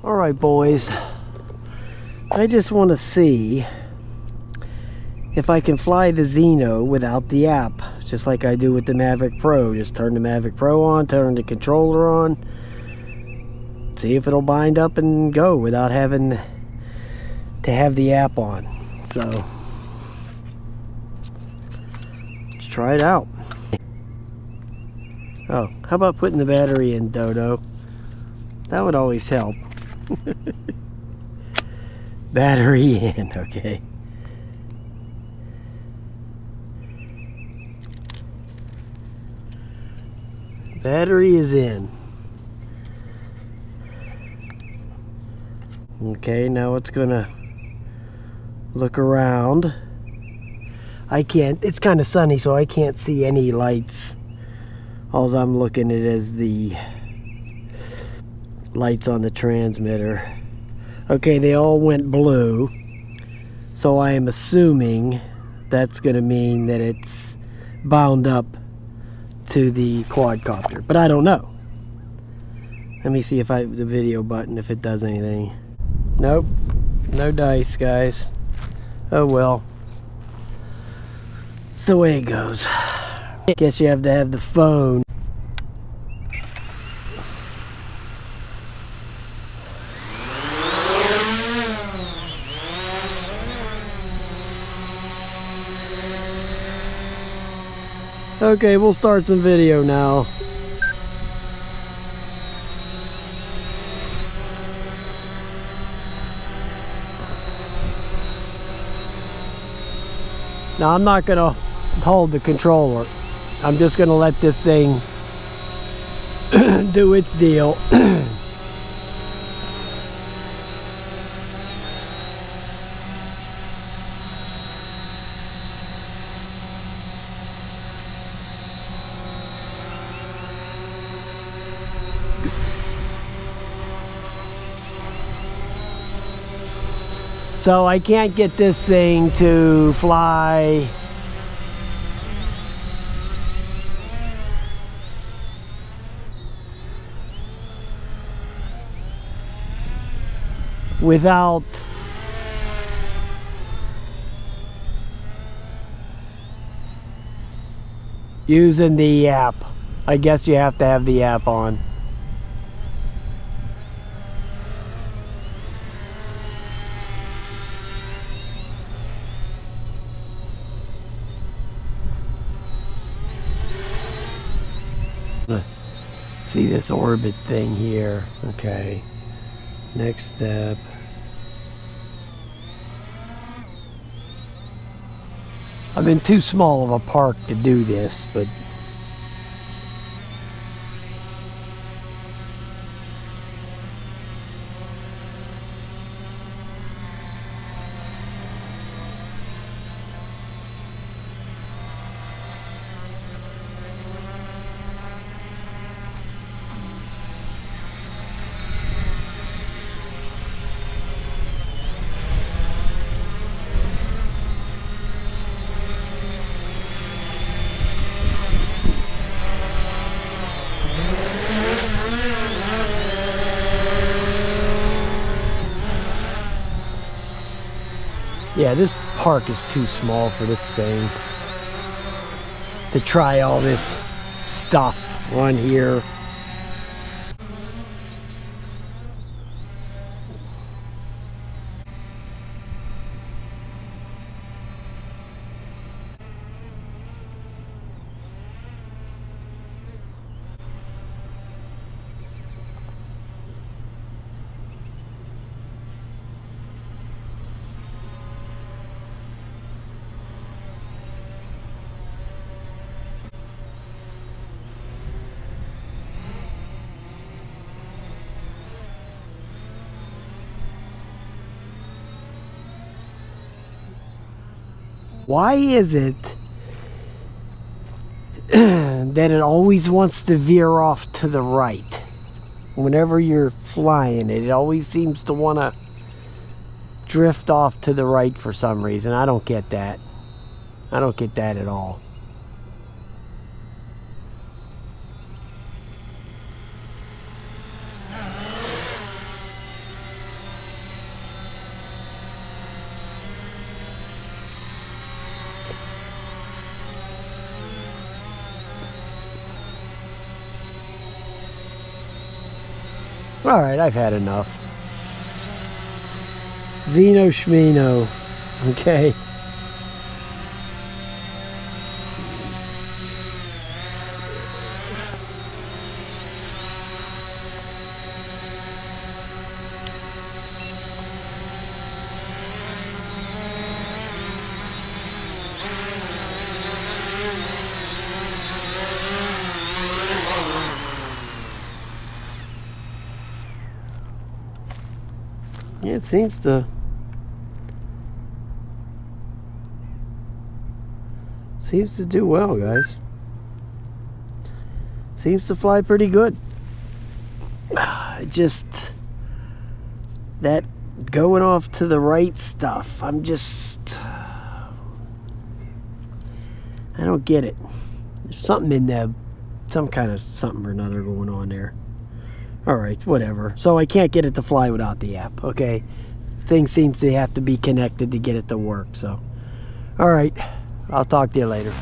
Alright boys, I just want to see if I can fly the Zino without the app, just like I do with the Mavic Pro. Just turn the Mavic Pro on, turn the controller on, see if it'll bind up and go without having to have the app on. So let's try it out. Oh, how about putting the battery in, Dodo? That would always help. Battery in, okay. Battery is in. Okay, now it's gonna look around. I can't, it's kind of sunny, so I can't see any lights. All I'm looking at is the lights on the transmitter. Okay, they all went blue, so I am assuming that's going to mean that it's bound up to the quadcopter, but I don't know. Let me see if I the video button, if it does anything. Nope, no dice, guys. Oh well, it's the way it goes. Guess you have to have the phone. Okay, we'll start some video now. Now I'm not gonna hold the controller. I'm just gonna let this thing do its deal. So I can't get this thing to fly without using the app. I guess you have to have the app on. See this orbit thing here. Okay, next step. I'm in too small of a park to do this, but yeah, this park is too small for this thing to try all this stuff on here. Why is it that it always wants to veer off to the right? Whenever you're flying it, it always seems to want to drift off to the right for some reason. I don't get that. I don't get that at all. Alright, I've had enough. Zino Schmino. Okay. Yeah, it seems to do well, guys. Seems to fly pretty good. Just that going off to the right stuff, I don't get it. There's something in there, some kind of something or another going on there. Alright, whatever. So I can't get it to fly without the app, okay? Things seem to have to be connected to get it to work, so. Alright, I'll talk to you later.